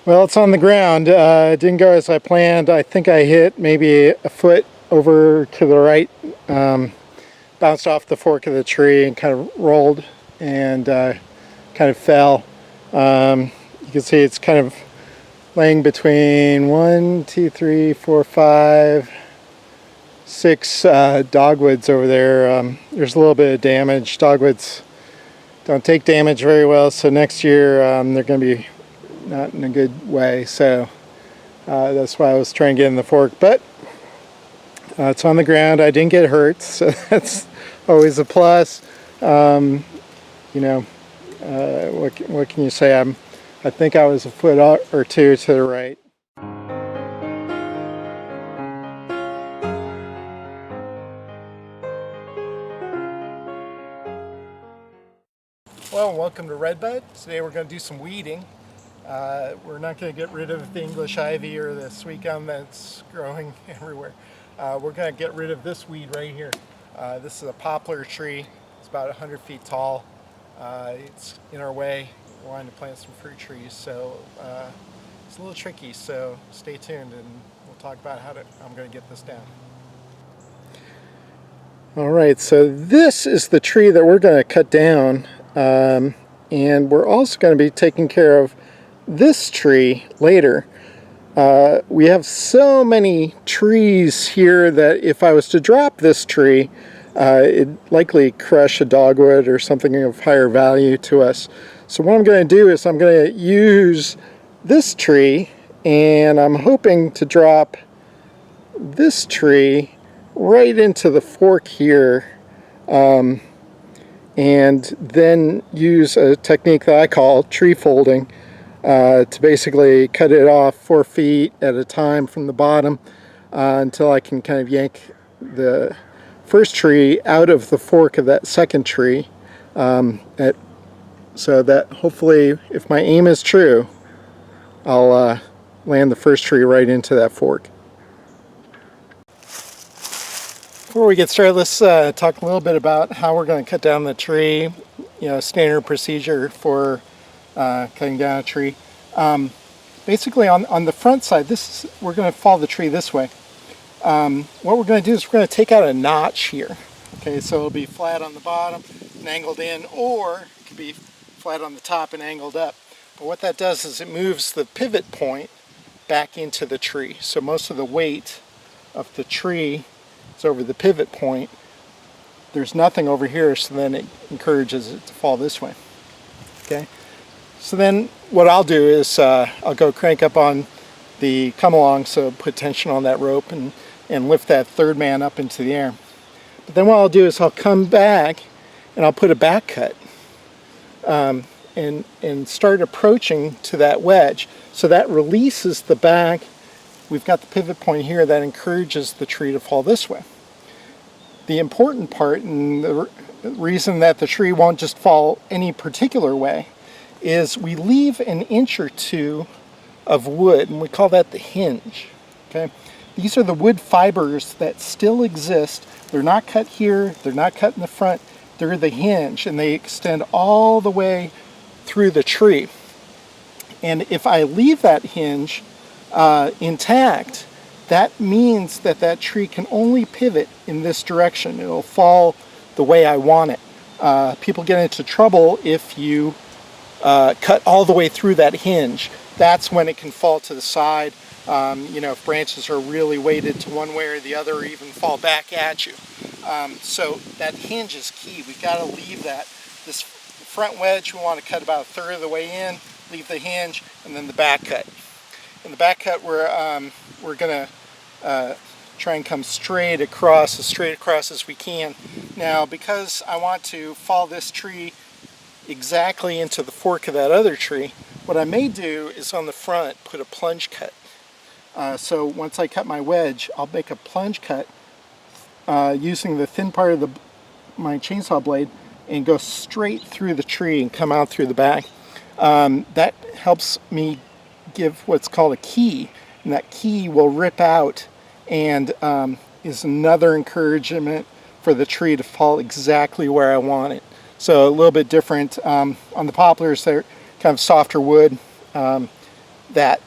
Well, it's on the ground. It didn't go as I planned. I think I hit maybe a foot over to the right, bounced off the fork of the tree and kind of rolled and kind of fell. You can see it's kind of laying between 1, 2, 3, 4, 5, 6 dogwoods over there. There's a little bit of damage. Dogwoods don't take damage very well, so next year they're going to be not in a good way, so that's why I was trying to get in the fork, but it's on the ground. I didn't get hurt, so that's always a plus. You know, what can you say? I think I was a foot or two to the right. Well, welcome to Redbud. Today we're going to do some weeding. We're not going to get rid of the English ivy or the sweet gum that's growing everywhere. We're going to get rid of this weed right here. This is a poplar tree. It's about 100 feet tall. It's in our way. We're wanting to plant some fruit trees, so it's a little tricky, so stay tuned and we'll talk about how I'm going to get this down. Alright, so this is the tree that we're going to cut down. And we're also going to be taking care of this tree later. We have so many trees here that if I was to drop this tree, it'd likely crush a dogwood or something of higher value to us. So what I'm going to do is I'm going to use this tree, and I'm hoping to drop this tree right into the fork here. And then use a technique that I call tree folding to basically cut it off 4 feet at a time from the bottom until I can kind of yank the first tree out of the fork of that second tree, so that hopefully, if my aim is true, I'll land the first tree right into that fork. Before we get started, let's talk a little bit about how we're going to cut down the tree. You know, standard procedure for cutting down a tree. Basically, on the front side, we're going to follow the tree this way. What we're going to do is we're going to take out a notch here. Okay, so it'll be flat on the bottom and angled in, or it could be flat on the top and angled up. But what that does is it moves the pivot point back into the tree. So most of the weight of the tree over the pivot point. There's nothing over here, so then it encourages it to fall this way. Okay, so then what I'll do is I'll go crank up on the come along, so put tension on that rope and lift that third man up into the air. But then what I'll do is I'll come back and I'll put a back cut and start approaching to that wedge, so that releases the back. We've got the pivot point here that encourages the tree to fall this way. The important part, and the reason that the tree won't just fall any particular way, is we leave an inch or two of wood, and we call that the hinge. Okay, these are the wood fibers that still exist. They're not cut here, they're not cut in the front, they're the hinge, and they extend all the way through the tree. And if I leave that hinge intact, that means that that tree can only pivot in this direction. It'll fall the way I want it. People get into trouble if you cut all the way through that hinge. That's when it can fall to the side. You know, if branches are really weighted to one way or the other, or even fall back at you. So that hinge is key. We've got to leave that. This front wedge, we want to cut about a third of the way in, leave the hinge, and then the back cut. In the back cut, we're going to try and come straight across as we can. Now, because I want to follow this tree exactly into the fork of that other tree, what I may do is on the front put a plunge cut. So once I cut my wedge, I'll make a plunge cut using the thin part of my chainsaw blade and go straight through the tree and come out through the back. That helps me give what's called a key, and that key will rip out and is another encouragement for the tree to fall exactly where I want it. So a little bit different on the poplars. They're kind of softer wood. that,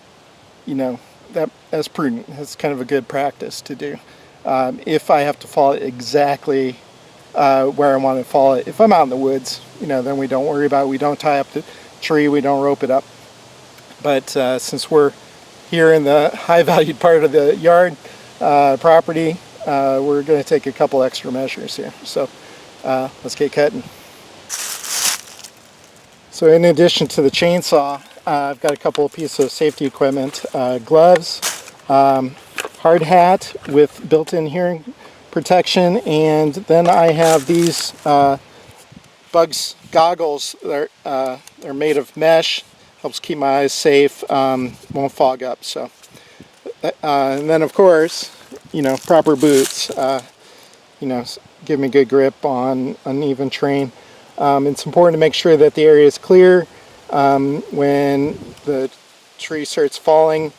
that's prudent. That's kind of a good practice to do. If I have to fall it exactly where I want to fall it, if I'm out in the woods, then we don't worry about it. We don't tie up the tree, we don't rope it up. But since we're here in the high valued part of the yard property, we're going to take a couple extra measures here. So let's get cutting. So in addition to the chainsaw, I've got a couple of pieces of safety equipment, gloves, hard hat with built-in hearing protection, and then I have these Bugs goggles. They're made of mesh, helps keep my eyes safe, won't fog up. So, and then of course, proper boots, give me good grip on uneven terrain. It's important to make sure that the area is clear when the tree starts falling.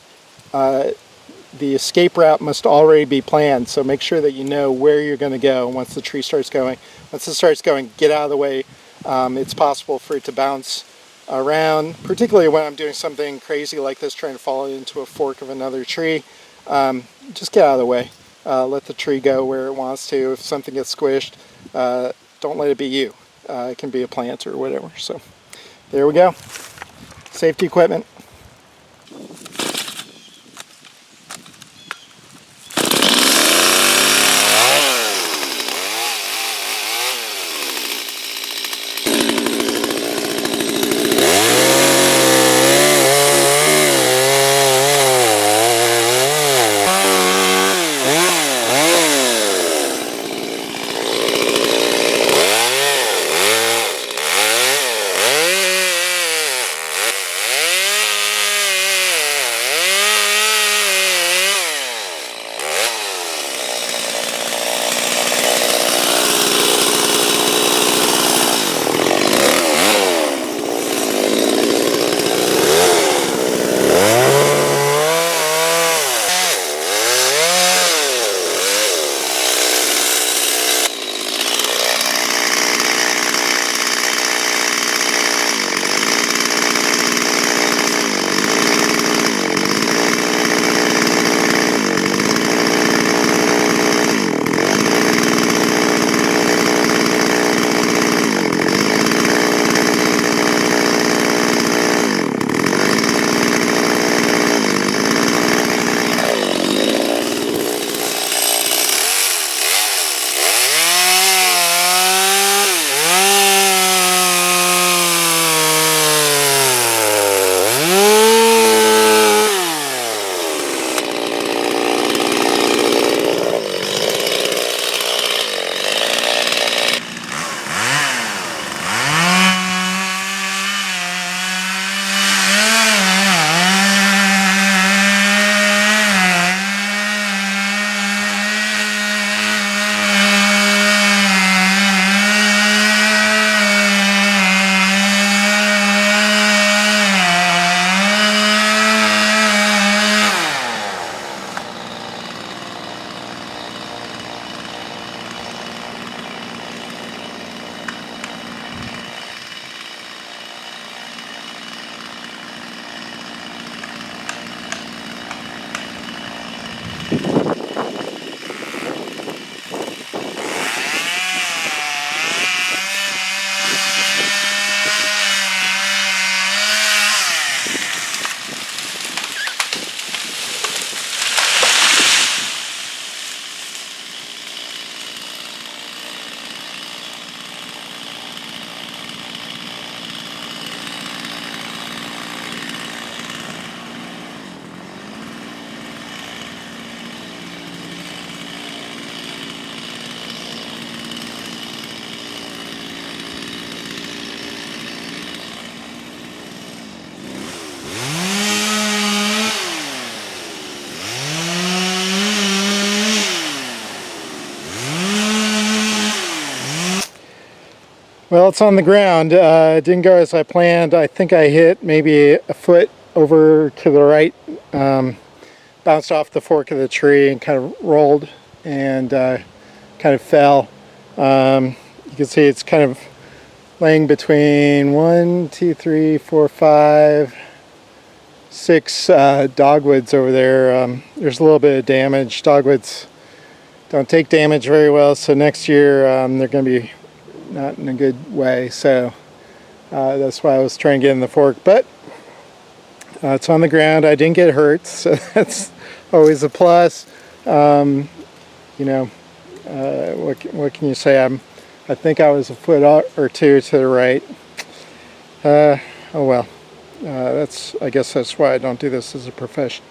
The escape route must already be planned, so make sure that you know where you're going to go once the tree starts going. Once it starts going, get out of the way. It's possible for it to bounce around, particularly when I'm doing something crazy like this, trying to fall into a fork of another tree. Just get out of the way. Let the tree go where it wants to. If something gets squished, don't let it be you. It can be a plant or whatever. So there we go. Safety equipment. Well, it's on the ground. It didn't go as I planned. I think I hit maybe a foot over to the right, bounced off the fork of the tree and kind of rolled and kind of fell. You can see it's kind of laying between 1, 2, 3, 4, 5, 6 dogwoods over there. There's a little bit of damage. Dogwoods don't take damage very well, so next year they're going to be not in a good way. So that's why I was trying to get in the fork, but it's on the ground. I didn't get hurt, so that's always a plus. You know, what can you say? I think I was a foot or two to the right. Oh well. I guess that's why I don't do this as a profession.